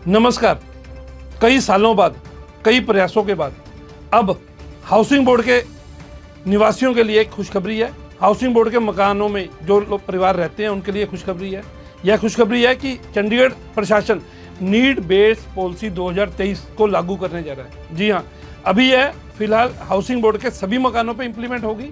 नमस्कार। कई सालों बाद, कई प्रयासों के बाद अब हाउसिंग बोर्ड के निवासियों के लिए एक खुशखबरी है। हाउसिंग बोर्ड के मकानों में जो लोग परिवार रहते हैं उनके लिए खुशखबरी है। यह खुशखबरी है कि चंडीगढ़ प्रशासन नीड बेस्ड पॉलिसी 2023 को लागू करने जा रहा है। जी हाँ, अभी यह फिलहाल हाउसिंग बोर्ड के सभी मकानों पर इम्प्लीमेंट होगी।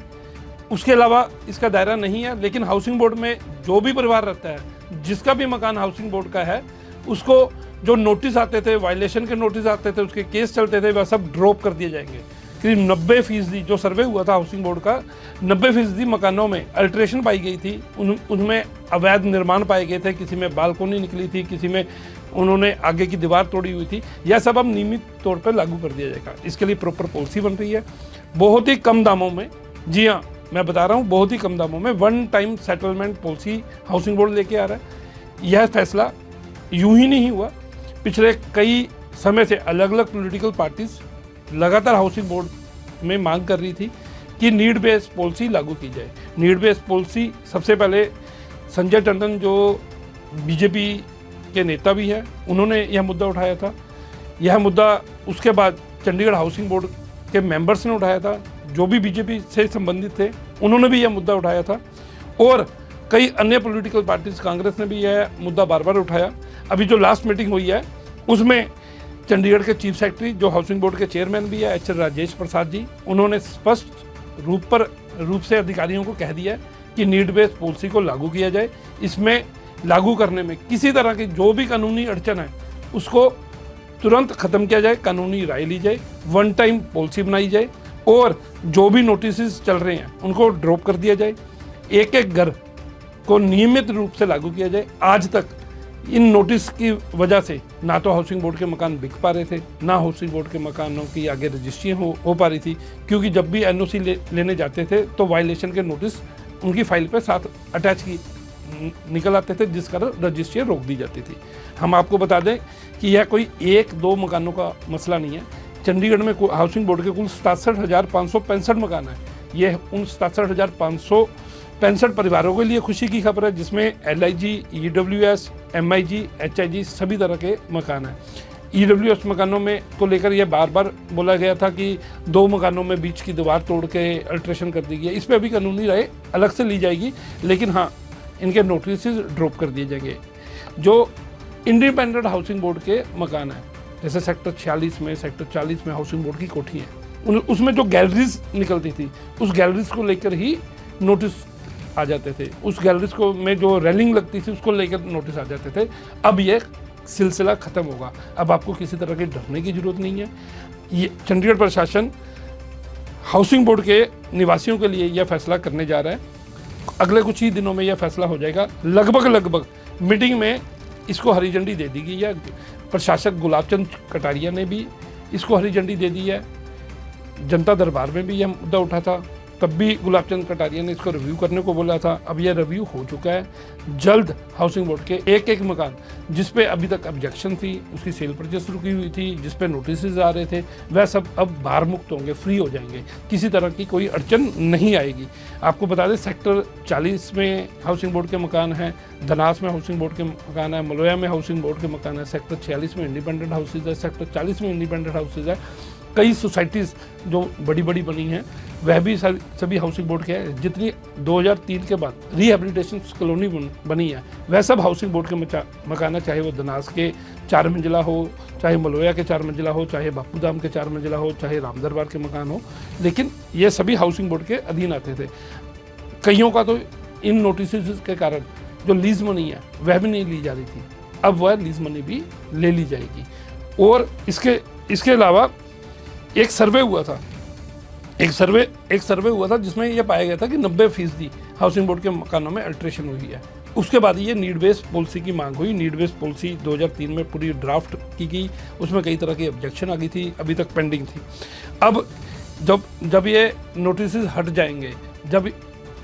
उसके अलावा इसका दायरा नहीं है, लेकिन हाउसिंग बोर्ड में जो भी परिवार रहता है, जिसका भी मकान हाउसिंग बोर्ड का है, उसको जो नोटिस आते थे, वायलेशन के नोटिस आते थे, उसके केस चलते थे, वह सब ड्रॉप कर दिए जाएंगे। करीब 90% जो सर्वे हुआ था हाउसिंग बोर्ड का, 90% मकानों में अल्ट्रेशन पाई गई थी। उनमें अवैध निर्माण पाए गए थे, किसी में बालकोनी निकली थी, किसी में उन्होंने आगे की दीवार तोड़ी हुई थी। यह सब अब नियमित तौर पर लागू कर दिया जाएगा। इसके लिए प्रॉपर पॉलिसी बन रही है, बहुत ही कम दामों में। जी हाँ, मैं बता रहा हूँ, बहुत ही कम दामों में one time settlement policy housing board लेके आ रहा है। यह फैसला यूं ही नहीं हुआ, पिछले कई समय से अलग अलग पॉलिटिकल पार्टीज लगातार हाउसिंग बोर्ड में मांग कर रही थी कि नीड बेस्ड पॉलिसी लागू की जाए। नीड बेस्ड पॉलिसी सबसे पहले संजय टंडन जो बीजेपी के नेता भी हैं, उन्होंने यह मुद्दा उठाया था। यह मुद्दा उसके बाद चंडीगढ़ हाउसिंग बोर्ड के मेंबर्स ने उठाया था, जो भी बीजेपी से संबंधित थे, उन्होंने भी यह मुद्दा उठाया था। और कई अन्य पॉलिटिकल पार्टीज, कांग्रेस ने भी यह मुद्दा बार बार उठाया। अभी जो लास्ट मीटिंग हुई है उसमें चंडीगढ़ के चीफ सेक्रेटरी, जो हाउसिंग बोर्ड के चेयरमैन भी है, एच राजेश प्रसाद जी, उन्होंने स्पष्ट रूप से अधिकारियों को कह दिया कि नीड बेस्ड पॉलिसी को लागू किया जाए। इसमें लागू करने में किसी तरह की जो भी कानूनी अड़चन है उसको तुरंत खत्म किया जाए, कानूनी राय ली जाए, वन टाइम पॉलिसी बनाई जाए और जो भी नोटिस चल रहे हैं उनको ड्रॉप कर दिया जाए। एक एक घर को नियमित रूप से लागू किया जाए। आज तक इन नोटिस की वजह से ना तो हाउसिंग बोर्ड के मकान बिक पा रहे थे, ना हाउसिंग बोर्ड के मकानों की आगे रजिस्ट्री हो पा रही थी, क्योंकि जब भी एनओसी लेने जाते थे तो वायलेशन के नोटिस उनकी फाइल पे साथ अटैच की निकल आते थे, जिस कारण रजिस्ट्री रोक दी जाती थी। हम आपको बता दें कि यह कोई एक दो मकानों का मसला नहीं है। चंडीगढ़ में हाउसिंग बोर्ड के कुल 67,565 मकान है। यह उन 67,565 परिवारों के लिए खुशी की खबर है, जिसमें LIG, EWS, MIG, HIG सभी तरह के मकान हैं। EWS मकानों में को लेकर यह बार बार बोला गया था कि 2 मकानों में बीच की दीवार तोड़ के अल्ट्रेशन कर दी गई। इस पर अभी कानूनी राय अलग से ली जाएगी, लेकिन हाँ, इनके नोटिस ड्रॉप कर दिए जाएंगे। जो इंडिपेंडेंट हाउसिंग बोर्ड के मकान हैं, जैसे सेक्टर 46 में, सेक्टर 40 में हाउसिंग बोर्ड की कोठी है, उसमें जो गैलरीज निकलती थी, उस गैलरीज को लेकर ही नोटिस आ जाते थे। उस गैलरीज को में जो रेलिंग लगती थी उसको लेकर नोटिस आ जाते थे। अब ये सिलसिला खत्म होगा। अब आपको किसी तरह के डरने की जरूरत नहीं है। ये चंडीगढ़ प्रशासन हाउसिंग बोर्ड के निवासियों के लिए यह फैसला करने जा रहा है। अगले कुछ ही दिनों में यह फैसला हो जाएगा। लगभग मीटिंग में इसको हरी झंडी दे दी गई है। प्रशासक गुलाबचंद कटारिया ने भी इसको हरी झंडी दे दी है। जनता दरबार में भी यह मुद्दा उठा था, तब भी गुलाबचंद कटारिया ने इसको रिव्यू करने को बोला था। अब यह रिव्यू हो चुका है। जल्द हाउसिंग बोर्ड के एक एक मकान जिस पे अभी तक ऑब्जेक्शन थी, उसकी सेल परचेस रुकी हुई थी, जिस पे नोटिस आ रहे थे, वह सब अब भार मुक्त होंगे, फ्री हो जाएंगे। किसी तरह की कोई अड़चन नहीं आएगी। आपको बता दें, सेक्टर 40 में हाउसिंग बोर्ड के मकान हैं, धनास में हाउसिंग बोर्ड के मकान है, मलोया में हाउसिंग बोर्ड के मकान है, सेक्टर 46 में इंडिपेंडेंट हाउसेज है, सेक्टर 40 में इंडिपेंडेंट हाउसेज है। कई सोसाइटीज़ जो बड़ी बड़ी बनी हैं वह भी सभी हाउसिंग बोर्ड के हैं। जितनी 2003 के बाद रिहेबिलिटेशन कॉलोनी बनी है वह सब हाउसिंग बोर्ड के मकान है, चाहे वो धनास के 4 मंजिला हो, चाहे मलोया के 4 मंजिला हो, चाहे बापू धाम के 4 मंजिला हो, चाहे राम दरबार के मकान हो, लेकिन ये सभी हाउसिंग बोर्ड के अधीन आते थे। कईयों का तो इन नोटिस के कारण जो लीज मनी है वह भी नहीं ली जा रही थी, अब वह लीज मनी भी ले ली जाएगी। और इसके अलावा एक सर्वे हुआ था जिसमें यह पाया गया था कि 90% हाउसिंग बोर्ड के मकानों में अल्ट्रेशन हुई है। उसके बाद ये नीड बेस्ड पॉलिसी की मांग हुई। नीड बेस्ड पॉलिसी 2003 में पूरी ड्राफ्ट की गई, उसमें कई तरह की ऑब्जेक्शन आ गई थी, अभी तक पेंडिंग थी। अब जब ये नोटिस हट जाएंगे, जब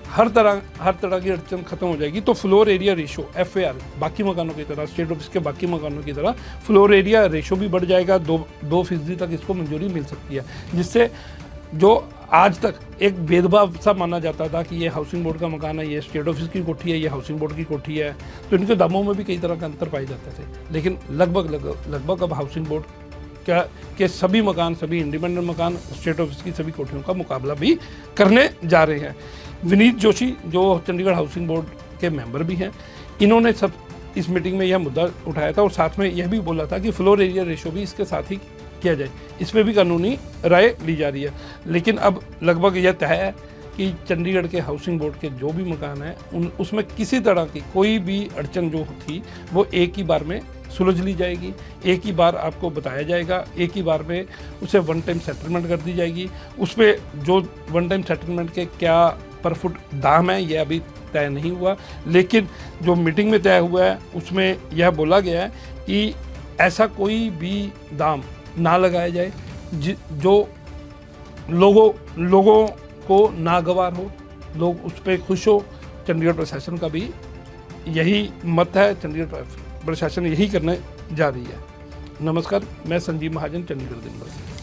हर तरह की अड़चन खत्म हो जाएगी, तो फ्लोर एरिया रेशो FAR बाकी मकानों की तरह, स्टेट ऑफिस के बाकी मकानों की तरह फ्लोर एरिया रेशो भी बढ़ जाएगा। 2% तक इसको मंजूरी मिल सकती है, जिससे जो आज तक एक भेदभाव सा माना जाता था कि ये हाउसिंग बोर्ड का मकान है, ये स्टेट ऑफिस की कोठी है, ये हाउसिंग बोर्ड की कोठी है, तो इनके दामों में भी कई तरह का अंतर पाए जाते थे। लेकिन लगभग अब हाउसिंग बोर्ड के सभी मकान, सभी इंडिपेंडेंट मकान स्टेट ऑफिस की सभी कोठियों का मुकाबला भी करने जा रहे हैं। विनीत जोशी जो चंडीगढ़ हाउसिंग बोर्ड के मेंबर भी हैं, इन्होंने सब इस मीटिंग में यह मुद्दा उठाया था और साथ में यह भी बोला था कि फ्लोर एरिया रेशो भी इसके साथ ही किया जाए, इस पर भी कानूनी राय ली जा रही है। लेकिन अब लगभग यह तय है कि चंडीगढ़ के हाउसिंग बोर्ड के जो भी मकान हैं उसमें किसी तरह की कोई भी अड़चन जो थी वो एक ही बार में सुलझ ली जाएगी, एक ही बार आपको बताया जाएगा, एक ही बार में उसे वन टाइम सेटलमेंट कर दी जाएगी। उस पर जो वन टाइम सेटलमेंट के क्या पर फुट दाम है ये अभी तय नहीं हुआ, लेकिन जो मीटिंग में तय हुआ है उसमें यह बोला गया है कि ऐसा कोई भी दाम ना लगाया जाए जो लोगों को नागवार हो, लोग उस पर खुश हो। चंडीगढ़ प्रशासन का भी यही मत है, चंडीगढ़ प्रशासन यही करने जा रही है। नमस्कार, मैं संजीव महाजन, चंडीगढ़ दिन भर से।